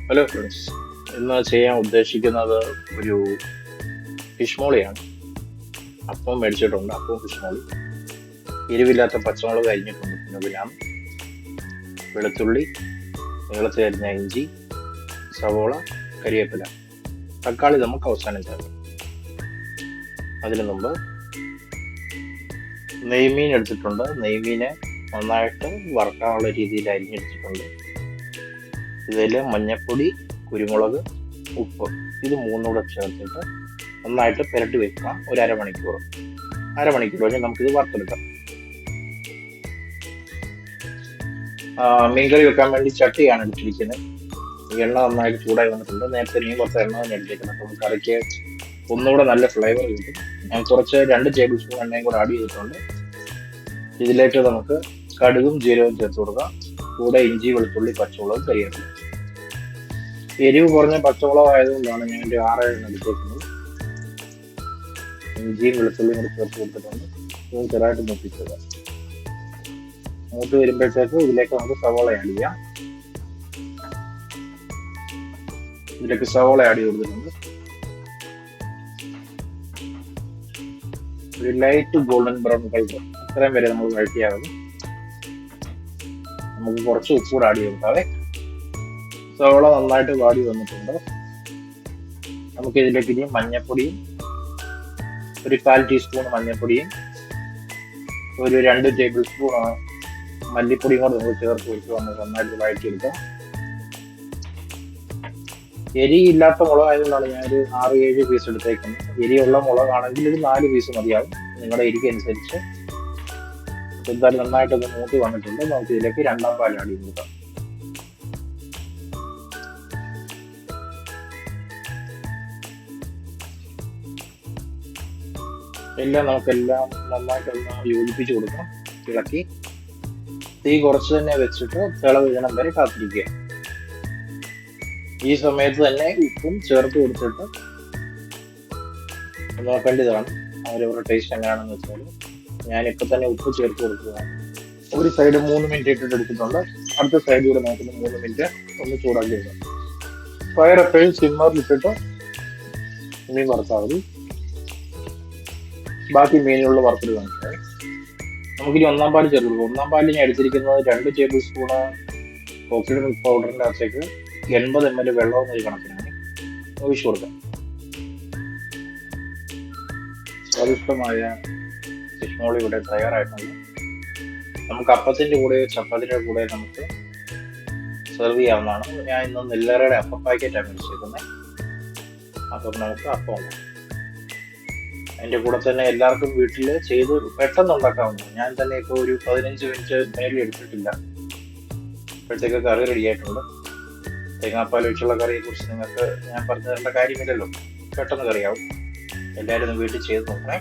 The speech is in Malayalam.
ഹലോ ഫ്രണ്ട്സ്, ഇന്ന് ചെയ്യാൻ ഉദ്ദേശിക്കുന്നത് ഒരു ഫിഷ് മോളിയാണ്. അപ്പം മേടിച്ചിട്ടുണ്ട്, അപ്പവും ഫിഷ് മോളി. എരിവില്ലാത്ത പച്ചമുളക് അരിഞ്ഞിട്ടുണ്ട്, പിന്നെ ഗ്രാം വെളുത്തുള്ളി, നീളത്തിൽ അരിഞ്ഞ ഇഞ്ചി, സവോള, കരിവേപ്പില, തക്കാളി നമുക്ക് അവസാനം ചേർക്കാം. അതിനു മുമ്പ് നെയ്മീൻ എടുത്തിട്ടുണ്ട്. നെയ്മീനെ നന്നായിട്ട് വറക്കാനുള്ള രീതിയിൽ അരിഞ്ഞെടുത്തിട്ടുണ്ട്. ഇതിൽ മഞ്ഞൾപ്പൊടി, കുരുമുളക്, ഉപ്പ് ഇത് മൂന്നും കൂടെ ചേർത്തിട്ട് നന്നായിട്ട് പുരട്ടി വെക്കണം ഒരു അരമണിക്കൂർ കഴിഞ്ഞ് നമുക്കിത് വറുത്തെടുക്കാം. മീൻകറി വെക്കാൻ വേണ്ടി ചട്ടിയാണ് എടുത്തിരിക്കുന്നത്. എണ്ണ നന്നായിട്ട് ചൂടായി വന്നിട്ടുണ്ട്. നേരത്തെ മീൻ കുറച്ച് എണ്ണ തന്നെ എടുത്തിരിക്കുന്നത്. അപ്പം കറിക്ക് ഒന്നുകൂടെ നല്ല ഫ്ലേവർ കിട്ടും. ഞാൻ കുറച്ച് 2 ടേബിൾ സ്പൂൺ എണ്ണയും കൂടെ ആഡ് ചെയ്തിട്ടുണ്ട്. ഇതിലേക്ക് നമുക്ക് കടുകും ജീരകവും ചേർത്ത് കൊടുക്കാം. കൂടെ ഇഞ്ചി, വെളുത്തുള്ളി, പച്ചമുളക്, കരിവേപ്പില. എരിവ് കുറഞ്ഞ പച്ചമുളക് ആയതുകൊണ്ടാണ് ഞാൻ ഒരു 6-7 എടുത്തേക്കുന്നത്. ഇഞ്ചിയും വെളുത്തുള്ളിയും കൂടി ചേർത്ത് കൊടുത്തിട്ടുണ്ട്. ഇത് ചെറുതായിട്ട് മൂപ്പിച്ചത്. മൂത്ത് വരുമ്പോഴത്തേക്ക് ഇതിലേക്ക് നമുക്ക് സവോള ആഡ് ചെയ്യാം. ഇതിലേക്ക് സവോള ആഡ് ചെയ്ത് കൊടുത്തിട്ടുണ്ട്. ഒരു ലൈറ്റ് ഗോൾഡൻ ബ്രൗൺ കളർ അത്രയും വരെ നമ്മൾ വഴറ്റിയാകും. നമുക്ക് കുറച്ച് ഉപ്പ് കൂടെ ആഡ് ചെയ്ത് കൊടുക്കാവേ. സവോള നന്നായിട്ട് വാടി വന്നിട്ടുണ്ട്. നമുക്ക് ഇതിലേക്ക് ഇനി മഞ്ഞൾപ്പൊടിയും ഒരു 1/4 ടീസ്പൂൺ മഞ്ഞൾപ്പൊടിയും ഒരു 2 ടേബിൾ സ്പൂൺ മല്ലിപ്പൊടിയും കൂടെ നമുക്ക് ചേർത്ത് വെച്ച് നമുക്ക് നന്നായിട്ട് വഴറ്റിയെടുക്കാം. എരി ഇല്ലാത്ത മുളകായതുകൊണ്ടാണ് ഞാനൊരു 6-7 പീസ് എടുത്തേക്കുന്നത്. എരിയുള്ള മുളകാണെങ്കിൽ ഒരു 4 പീസ് മതിയാകും, നിങ്ങളുടെ എരിക്ക് അനുസരിച്ച്. എന്തായാലും നന്നായിട്ടൊന്ന് മൂത്ത് വന്നിട്ടുണ്ട്. നമുക്ക് ഇതിലേക്ക് 2-ാം പാൽ ആഡ് ചെയ്ത് കൊടുക്കാം. നമുക്കെല്ലാം നന്നായിട്ടൊന്ന് യോജിപ്പിച്ച് കൊടുക്കാം. ഇളക്കി തീ കുറച്ച് തന്നെ വെച്ചിട്ട് തിള വീഴണം വരെ കാത്തിരിക്കുക. ഈ സമയത്ത് തന്നെ ഉപ്പും ചേർത്ത് കൊടുത്തിട്ട് നോക്കേണ്ടതാണ്. അവരവരുടെ ടേസ്റ്റ് എങ്ങനെയാണെന്ന് വെച്ചാൽ ഞാനിപ്പോൾ തന്നെ ഉപ്പ് ചേർത്ത് കൊടുക്കുകയാണ്. ഒരു സൈഡ് 3 മിനിറ്റ് ഇട്ടിട്ട് എടുത്തിട്ടുണ്ട്. അടുത്ത സൈഡ് കൂടെ നോക്കുന്ന 3 മിനിറ്റ് ഒന്ന് ചൂടാക്കി വെക്കാം. ഫയർ എപ്പോഴും സിമ്മറിലിട്ടിട്ട് മീൻ വറുത്താൽ മതി. ബാക്കി മീനുള്ള വറുത്തിട്ട് കാണിക്കാം. നമുക്കിനി 1-ാം പാല് ചേർത്ത് കൊടുക്കാം. 1-ാം പാലിൽ ഞാൻ എടുത്തിരിക്കുന്നത് 2 ടേബിൾ സ്പൂണ് കോക്കനട്ട് മിൽക്ക് പൗഡറിൻ്റെ അകത്തേക്ക് 80 ml വെള്ളം എന്നൊരു കണക്കിനാണ് ഒഴിച്ചു കൊടുക്കാം. സ്വാദിഷ്ടമായ ഫിഷ് മോളി ഇവിടെ തയ്യാറായിട്ടുണ്ട്. നമുക്ക് അപ്പത്തിൻ്റെ കൂടെ ചപ്പാത്തിൻ്റെ കൂടെ നമുക്ക് സെർവ് ചെയ്യാവുന്നതാണ്. ഞാൻ ഇന്ന് നെല്ലറയുടെ അപ്പം പാക്കറ്റാണ് മേടിച്ചിരിക്കുന്നത്. അപ്പം നമുക്ക് അപ്പം ഉണ്ടാക്കാം. അതിൻ്റെ കൂടെ തന്നെ എല്ലാവർക്കും വീട്ടിൽ ചെയ്ത് പെട്ടെന്ന് ഉണ്ടാക്കാവുന്നതാണ്. ഞാൻ തന്നെ ഇപ്പോൾ ഒരു 15 മിനിറ്റ് മേലിൽ എടുത്തിട്ടില്ല. ഇപ്പോഴത്തേക്ക് കറി റെഡി ആയിട്ടുണ്ട്. തേങ്ങാപ്പാൽ ഒഴിച്ചുള്ള കറിയെ കുറിച്ച് നിങ്ങൾക്ക് ഞാൻ പറഞ്ഞു തരേണ്ട കാര്യമില്ലല്ലോ, പെട്ടെന്ന് കറിയാവും. എല്ലാവരും ഒന്ന് വീട്ടിൽ ചെയ്ത് നോക്കണേ.